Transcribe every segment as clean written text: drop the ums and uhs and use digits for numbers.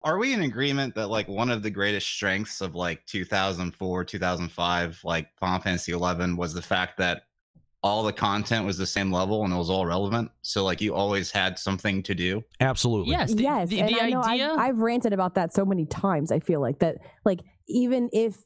Are we in agreement that like one of the greatest strengths of like 2004, 2005, like Final Fantasy 11 was the fact that all the content was the same level and it was all relevant? So like you always had something to do. Absolutely. Yes. Yes, and the I know idea. I've ranted about that so many times. I feel like that, like even if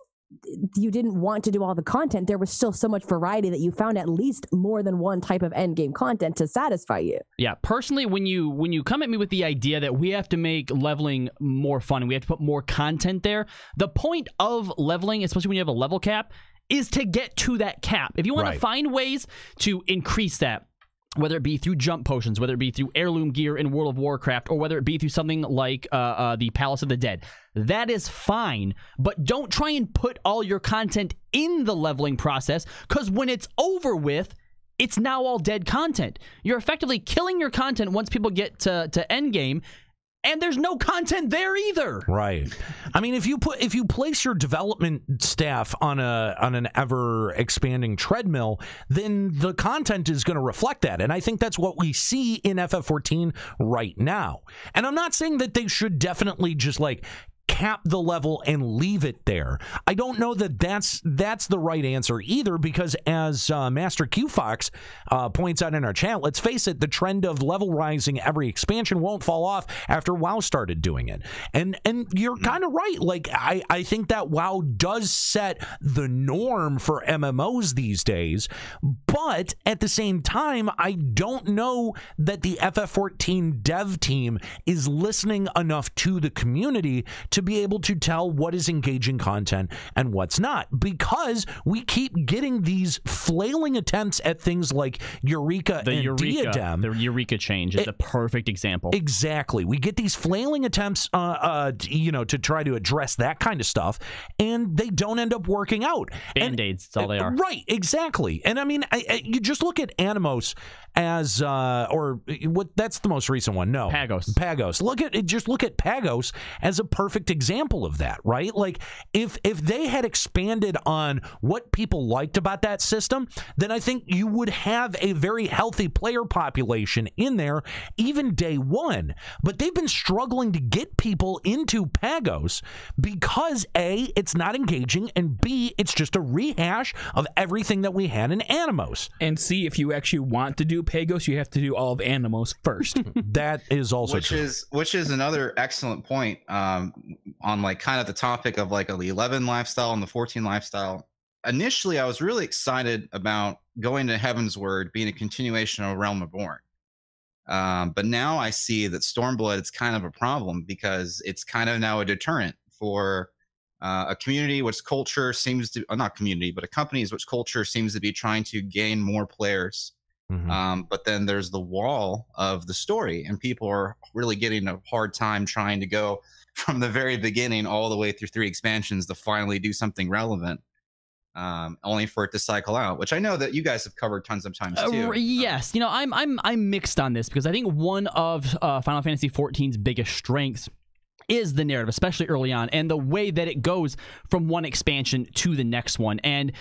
you didn't want to do all the content, there was still so much variety that you found at least more than one type of end game content to satisfy you. Yeah, personally, when you come at me with the idea that we have to make leveling more fun and we have to put more content there, the point of leveling, especially when you have a level cap, is to get to that cap. If you want to find ways to increase that, whether it be through jump potions, whether it be through heirloom gear in World of Warcraft, or whether it be through something like the Palace of the Dead, that is fine. But don't try and put all your content in the leveling process, because when it's over with, it's now all dead content. You're effectively killing your content once people get to endgame, and there's no content there either. Right. I mean, if you place your development staff on an ever expanding treadmill, then the content is going to reflect that. And I think that's what we see in FF14 right now. And I'm not saying that they should definitely just like cap the level and leave it there. I don't know that that's the right answer either, because as Master Q Fox points out in our chat, let's face it, the trend of level rising every expansion won't fall off after WoW started doing it. And you're kind of right. Like I think that WoW does set the norm for MMOs these days, but at the same time, I don't know that the FF14 dev team is listening enough to the community to be able to tell what is engaging content and what's not, because we keep getting these flailing attempts at things like Eureka and Diadem. The Eureka change is a perfect example. Exactly. We get these flailing attempts, to try to address that kind of stuff, and they don't end up working out. Band-aids, that's all they are. Right, exactly. And I mean, you just look at Animos as, that's the most recent one. No. Pagos. Look at Pagos as a perfect example of that, right? Like if they had expanded on what people liked about that system, then I think you would have a very healthy player population in there even day one. But they've been struggling to get people into Pagos because A, it's not engaging, and B, it's just a rehash of everything that we had in Animos. And C, if you actually want to do Pagos, you have to do all of Animos first. That is also true. Which is another excellent point on like kind of the topic of like the 11 lifestyle and the 14 lifestyle. Initially, I was really excited about going to Heaven's Word being a continuation of Realm Reborn. But now I see that Stormblood is kind of a problem because it's kind of now a deterrent for a community which culture seems to, not community, but a company which culture seems to be trying to gain more players. But then there's the wall of the story, and people are really getting a hard time trying to go from the very beginning all the way through 3 expansions to finally do something relevant, only for it to cycle out, which I know that you guys have covered tons of times too. Yes, I'm mixed on this, because I think one of Final Fantasy XIV's biggest strengths is the narrative, especially early on, and the way that it goes from one expansion to the next one. And,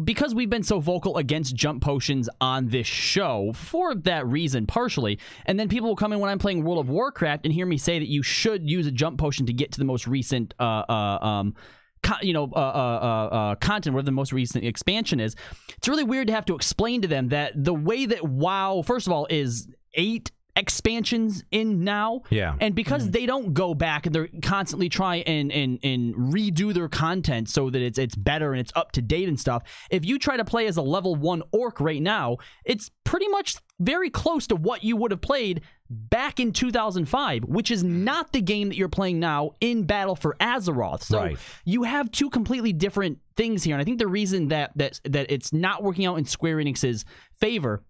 because we've been so vocal against jump potions on this show for that reason, partially, and then people will come in when I'm playing World of Warcraft and hear me say that you should use a jump potion to get to the most recent content, whatever the most recent expansion is. It's really weird to have to explain to them that the way that WoW, first of all, is 8 expansions in now, and because they don't go back and they're constantly trying and redo their content so that it's better and it's up to date and stuff. If you try to play as a level 1 orc right now, it's pretty much very close to what you would have played back in 2005, which is not the game that you're playing now in Battle for Azeroth. So you have 2 completely different things here, and I think the reason that it's not working out in Square Enix's favor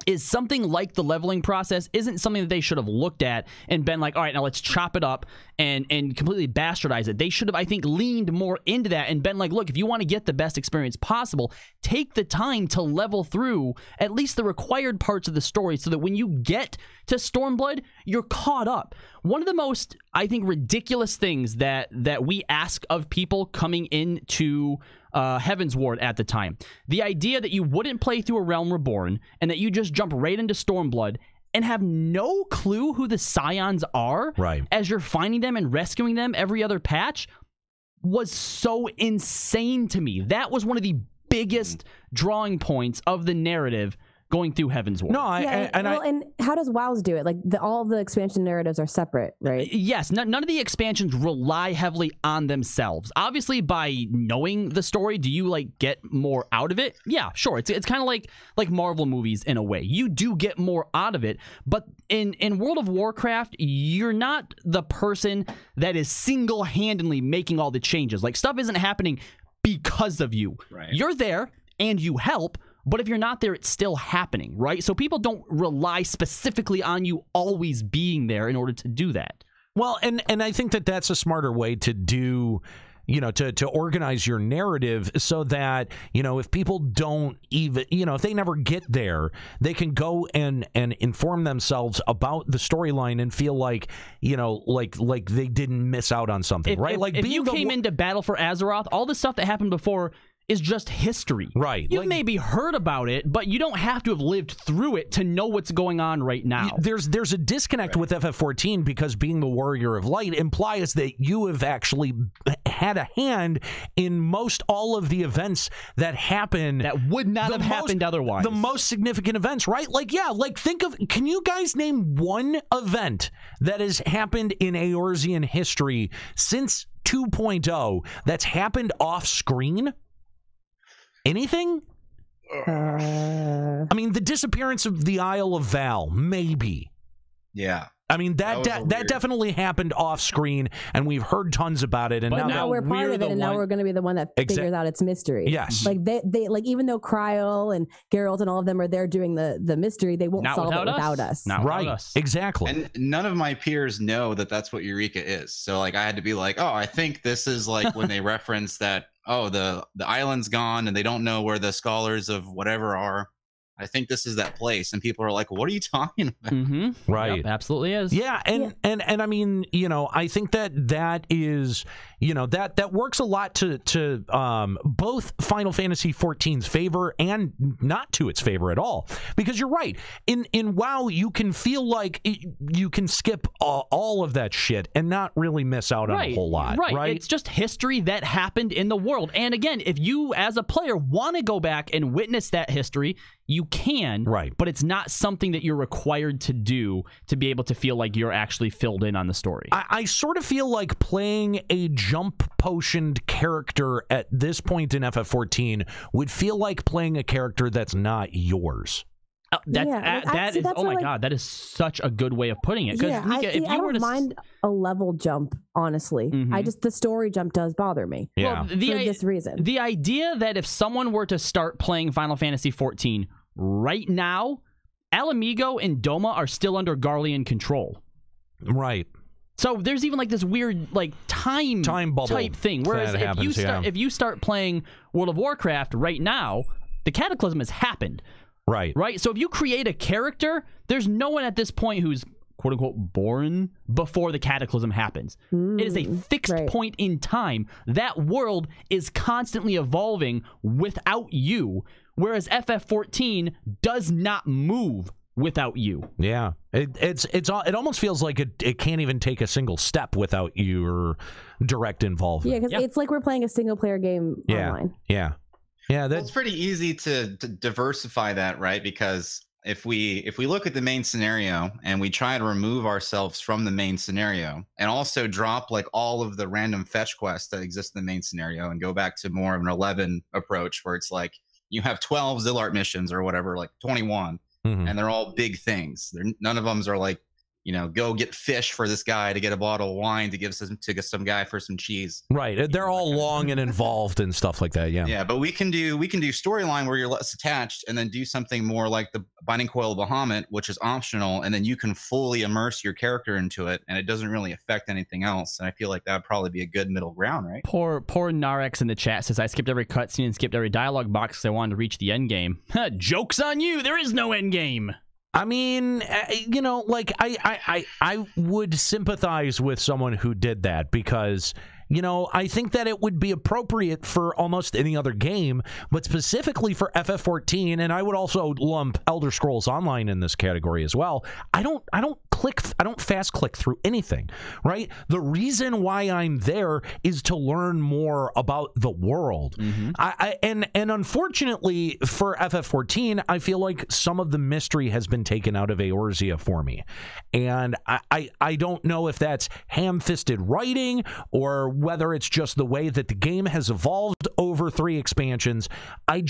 is something like the leveling process isn't something that they should have looked at and been like, all right, now let's chop it up and completely bastardize it. They should have, I think, leaned more into that and been like, look, if you want to get the best experience possible, take the time to level through at least the required parts of the story so that when you get to Stormblood, you're caught up. One of the most, I think, ridiculous things that we ask of people coming into Heaven's Ward at the time, the idea that you wouldn't play through a Realm Reborn and that you just jump right into Stormblood and have no clue who the Scions are as you're finding them and rescuing them every other patch was so insane to me. That was one of the biggest drawing points of the narrative going through Heaven's Ward. And how does WoW's do it? Like all of the expansion narratives are separate, right? Yes, none of the expansions rely heavily on themselves. Obviously, by knowing the story, do you like get more out of it? Yeah, sure. It's kind of like Marvel movies in a way. You do get more out of it, but in World of Warcraft, you're not the person that is single-handedly making all the changes. Like stuff isn't happening because of you. Right. You're there and you help. But if you're not there, it's still happening, right? So people don't rely specifically on you always being there in order to do that. Well, and I think that that's a smarter way to do, to organize your narrative so that, if people don't even, if they never get there, they can go and inform themselves about the storyline and feel like, like they didn't miss out on something, right? If you came into Battle for Azeroth, all the stuff that happened before is just history. Right. You've maybe heard about it, but you don't have to have lived through it to know what's going on right now. There's a disconnect with FF14 because being the Warrior of Light implies that you have actually had a hand in most all of the events that happen. That would not have happened otherwise. The most significant events, right? Can you guys name one event that has happened in Eorzean history since 2.0 that's happened off screen? Anything? I mean, the disappearance of the Isle of Val, maybe. Yeah. I mean, that definitely happened off screen, and we've heard tons about it. And now we're part of it, and now we're going to be the one that figures out its mystery. Yes. Like they even though Kryl and Geralt and all of them are there doing the mystery, they won't solve it without us. Not without us. Exactly. And none of my peers know that that's what Eureka is. So like I had to be like, oh, I think this is like when they reference that, oh, the island's gone and they don't know where the scholars of whatever are. I think this is that place, and people are like, "What are you talking about?" Mm-hmm. Right, yep, absolutely is. Yeah, and I mean, I think that is, that works a lot to both Final Fantasy XIV's favor and not to its favor at all, because you're right. In WoW, you can feel like you can skip all of that shit and not really miss out on a whole lot. Right, it's just history that happened in the world. And again, if you as a player want to go back and witness that history, you can, but it's not something that you're required to do to be able to feel like you're actually filled in on the story. I sort of feel like playing a jump potioned character at this point in FF14 would feel like playing a character that's not yours. Oh my god, that is such a good way of putting it. Yeah, I don't mind a level jump, honestly. Mm-hmm. The story jump does bother me. Yeah. Well, for this reason. The idea that if someone were to start playing Final Fantasy XIV right now, Alamigo and Doma are still under Garlean control. Right. So there's even like this weird like time bubble type thing. Whereas if you start playing World of Warcraft right now, the Cataclysm has happened. Right. So if you create a character, there's no one at this point who's quote unquote born before the Cataclysm happens. It is a fixed point in time. That world is constantly evolving without you, whereas FF14 does not move without you. Yeah. It almost feels like it can't even take a single step without your direct involvement. Yeah, because it's like we're playing a single player game online. Yeah. Yeah, it's pretty easy to diversify that, right? Because if we look at the main scenario and we try to remove ourselves from the main scenario and also drop like all of the random fetch quests that exist in the main scenario and go back to more of an 11 approach where it's like you have 12 Zilart missions or whatever, like 21, and they're all big things. None of them are like, go get fish for this guy to get a bottle of wine to give some guy for some cheese. Right. They're all long and involved and stuff like that. Yeah. Yeah, but we can do storyline where you're less attached and then do something more like the Binding Coil of Bahamut, which is optional, and then you can fully immerse your character into it, and it doesn't really affect anything else. And I feel like that would probably be a good middle ground, right? Poor Narex in the chat says, I skipped every cutscene and skipped every dialogue box because I wanted to reach the end game. Joke's on you. There is no end game. I mean, I would sympathize with someone who did that because You know, I think that it would be appropriate for almost any other game, but specifically for FF14, and I would also lump Elder Scrolls Online in this category as well. I don't fast click through anything, right? The reason why I'm there is to learn more about the world. And unfortunately for FF14, I feel like some of the mystery has been taken out of Eorzea for me. And I don't know if that's ham-fisted writing or whether it's just the way that the game has evolved over 3 expansions. I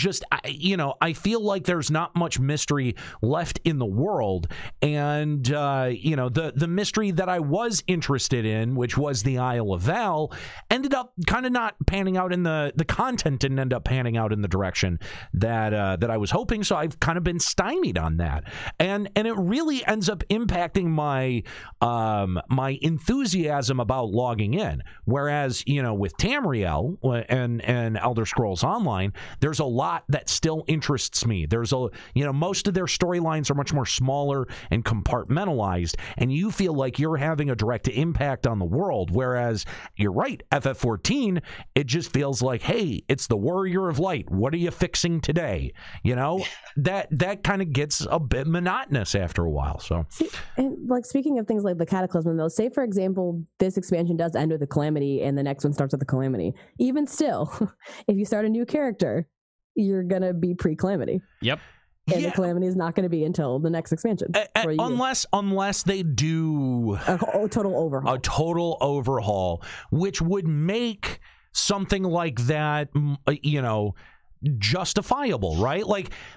feel like there's not much mystery left in the world. And, the mystery that I was interested in, which was the Isle of Val, ended up kind of not panning out in the content didn't end up panning out in the direction that I was hoping. So I've kind of been stymied on that. And it really ends up impacting my my enthusiasm about logging in. Whereas, with Tamriel and Elder Scrolls Online, there's a lot that still interests me. There's most of their storylines are much more smaller and compartmentalized, and you feel like you're having a direct impact on the world. Whereas you're right, FF14, it just feels like, hey, it's the Warrior of Light. What are you fixing today? That kind of gets a bit monotonous after a while. So, speaking of things like the Cataclysm, though, say for example, this expansion does end with a Calamity, and the next one starts with a Calamity. Even still, if you start a new character, you're gonna be pre-Calamity. Yep. And the Calamity is not going to be until the next expansion. Unless they do a total overhaul. A total overhaul, which would make something like that, justifiable, right?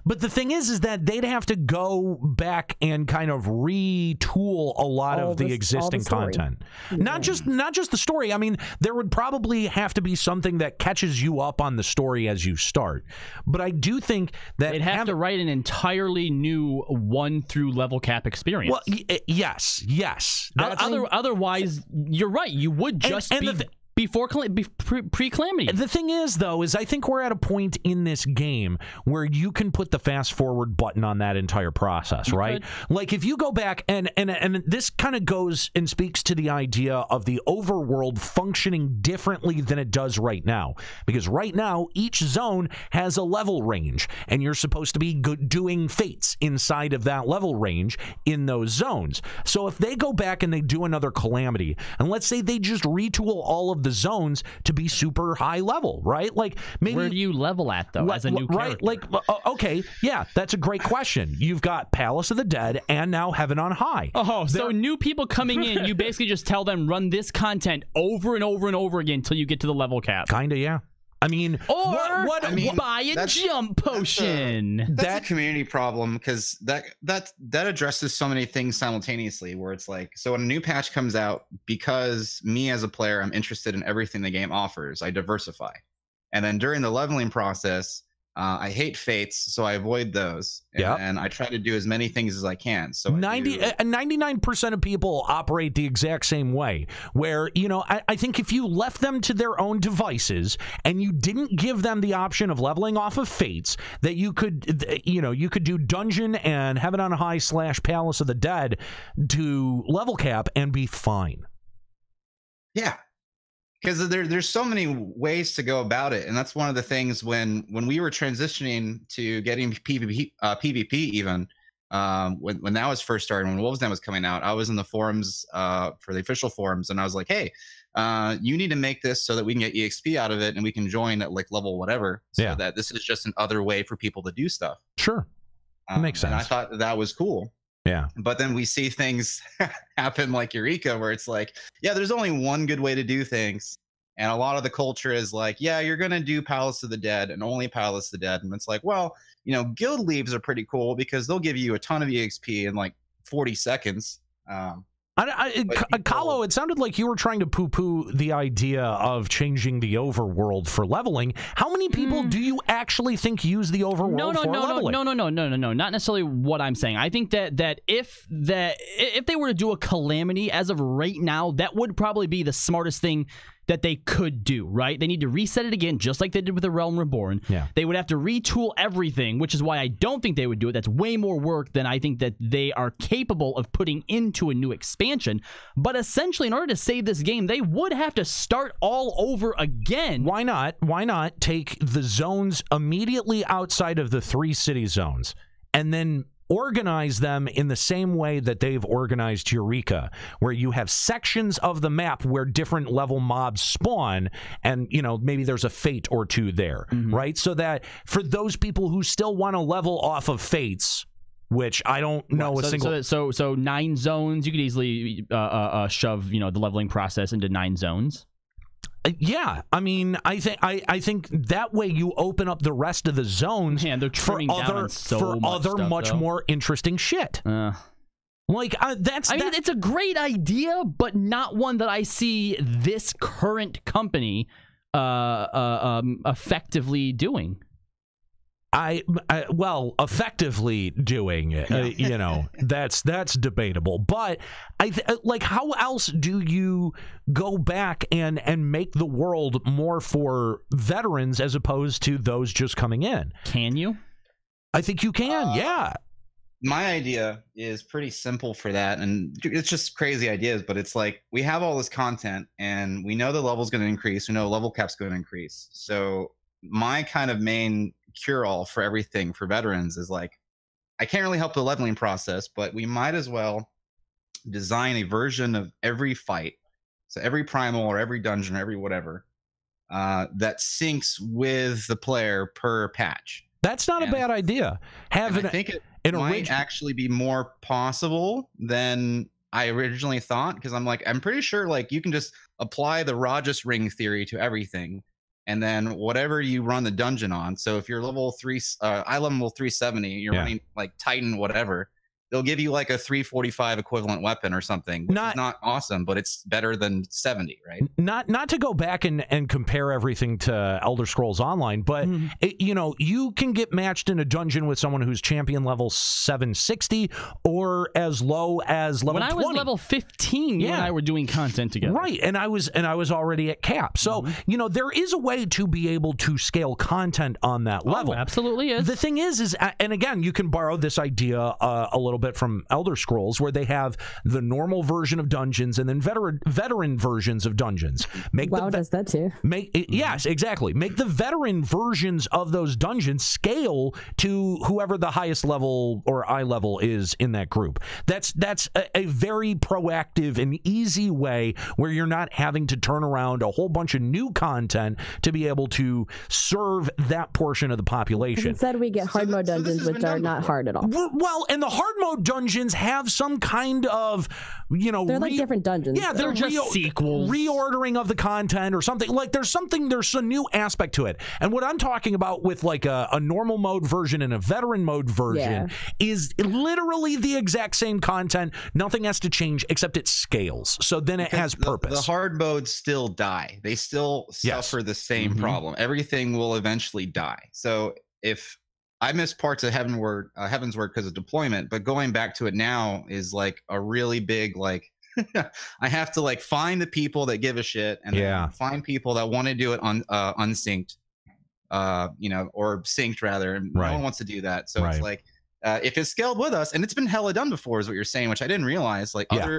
But the thing is that they'd have to go back and kind of retool a lot of the existing content. Yeah. Not just the story. I mean, there would probably have to be something that catches you up on the story as you start. But I do think that they'd have to write an entirely new 1 through level cap experience. Well, yes. Otherwise, you're right. You would just be pre-Calamity. The thing is, though, I think we're at a point in this game where you can put the fast forward button on that entire process, right? Like if you go back and this kind of goes and speaks to the idea of the overworld functioning differently than it does right now. Because right now, each zone has a level range, and you're supposed to be doing fates inside of that level range in those zones. So if they go back and they do another Calamity, and let's say they just retool all of the zones to be super high level, right? Like maybe where do you level at though as a new character? Right, okay, yeah, that's a great question. You've got Palace of the Dead and now Heaven on High. So new people coming in, you basically just tell them run this content over and over and over again until you get to the level cap. Kinda, yeah. I mean, buy a jump potion. That's a community problem, because that addresses so many things simultaneously. Where it's like, so when a new patch comes out, because me as a player, I'm interested in everything the game offers, I diversify, and then during the leveling process, I hate fates, so I avoid those. And I try to do as many things as I can. So 99% of people operate the exact same way, where, I think if you left them to their own devices and you didn't give them the option of leveling off of fates, that you could do Dungeon and Heaven on High / Palace of the Dead to level cap and be fine. Yeah. Because there's so many ways to go about it, and that's one of the things when we were transitioning to getting PvP even, when that was first starting, when Wolves Den was coming out, I was in the forums for the official forums, and I was like, hey, you need to make this so that we can get EXP out of it, and we can join at like level whatever, so that this is just another way for people to do stuff. Sure, makes sense. And I thought that was cool. Yeah. But then we see things happen like Eureka, where it's like, yeah, there's only one good way to do things. And a lot of the culture is like, yeah, you're going to do Palace of the Dead and only Palace of the Dead. And it's like, well, guild leaves are pretty cool because they'll give you a ton of EXP in like 40 seconds. Kahlo, it sounded like you were trying to poo-poo the idea of changing the overworld for leveling. How many people do you actually think use the overworld for leveling? No. Not necessarily what I'm saying. I think that if they were to do a Calamity as of right now, that would probably be the smartest thing that they could do, right? They need to reset it again, just like they did with the Realm Reborn. Yeah. They would have to retool everything, which is why I don't think they would do it. That's way more work than I think that they are capable of putting into a new expansion. But essentially, in order to save this game, they would have to start all over again. Why not? Why not take the zones immediately outside of the 3 city zones and then organize them in the same way that they've organized Eureka, where you have sections of the map where different level mobs spawn, and maybe there's a fate or two there, right? So that for those people who still want to level off of fates, which I don't know So 9 zones, you could easily shove the leveling process into 9 zones. Yeah, I mean, I think that way you open up the rest of the zones for other much more interesting shit. It's a great idea, but not one that I see this current company effectively doing. Well, effectively doing it, that's debatable. But how else do you go back and make the world more for veterans as opposed to those just coming in? Can you? I think you can. Yeah. My idea is pretty simple for that, and it's just crazy ideas, but it's like we have all this content and we know the level's going to increase. We know level cap's going to increase. So my kind of main cure-all for everything for veterans is like, I can't really help the leveling process, but we might as well design a version of every fight, so every primal or every dungeon or every whatever, that syncs with the player per patch. That's not a bad idea. I think it might actually be more possible than I originally thought, because I'm pretty sure you can just apply the Rajas ring theory to everything. And then whatever you run the dungeon on. So if you're level 3, I level 370, you're running Titan, whatever, they'll give you a 345 equivalent weapon or something, which is not awesome, but it's better than 70, right? Not to go back and compare everything to Elder Scrolls Online, but you can get matched in a dungeon with someone who's champion level 760 or as low as level 20. When I was level 15, you and I were doing content together. Right, and I was already at cap. So, there is a way to be able to scale content on that level. Absolutely is. The thing is, and again, you can borrow this idea a little bit from Elder Scrolls, where they have the normal version of dungeons and then veteran versions of dungeons. WoW does that too. Yes, exactly. Make the veteran versions of those dungeons scale to whoever the highest level or eye level is in that group. That's a very proactive and easy way where you're not having to turn around a whole bunch of new content to be able to serve that portion of the population. Instead, we get hard mode dungeons, which are not hard at all. Well, and the hard mode dungeons have some kind of, they're like different dungeons. Yeah, they're just sequels, reordering of the content or something. There's a new aspect to it. And what I'm talking about with a normal mode version and a veteran mode version is literally the exact same content. Nothing has to change except it scales. So then it has purpose. The hard modes still die. They still suffer the same problem. Everything will eventually die. So if I missed parts of Heaven's Word because of deployment, but going back to it now is a really big I have to find the people that give a shit and then find people that want to do it on unsynced, or synced rather, and no one wants to do that. So it's if it's scaled with us, and it's been hella done before, is what you're saying, which I didn't realize.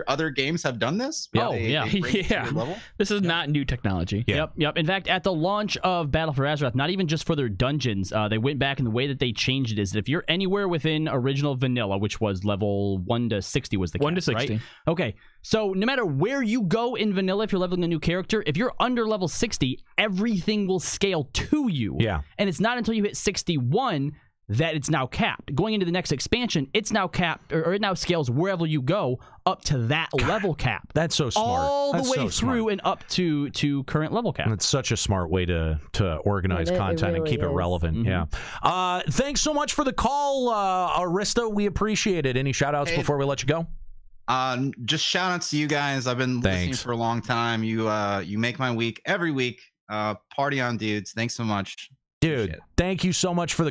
Other games have done this. This is not new technology. Yep. In fact, at the launch of Battle for Azeroth, not even just for their dungeons, they went back, and the way that they changed it is that if you're anywhere within original vanilla, which was level 1 to 60 was the cap, 1 to 60. Right? Okay, so no matter where you go in vanilla, if you're leveling a new character, if you're under level 60, everything will scale to you. Yeah. And it's not until you hit 61 that it's now capped. Going into the next expansion, it's now capped, or it now scales wherever you go up to that level cap. That's so smart. All the way through and up to current level cap. It's such a smart way to organize content and keep it relevant. Yeah. Thanks so much for the call, Arista. We appreciate it. Any shout outs before we let you go? Just shout outs to you guys. I've been listening for a long time. You make my week every week. Party on, dudes. Thanks so much. Dude, thank you so much for the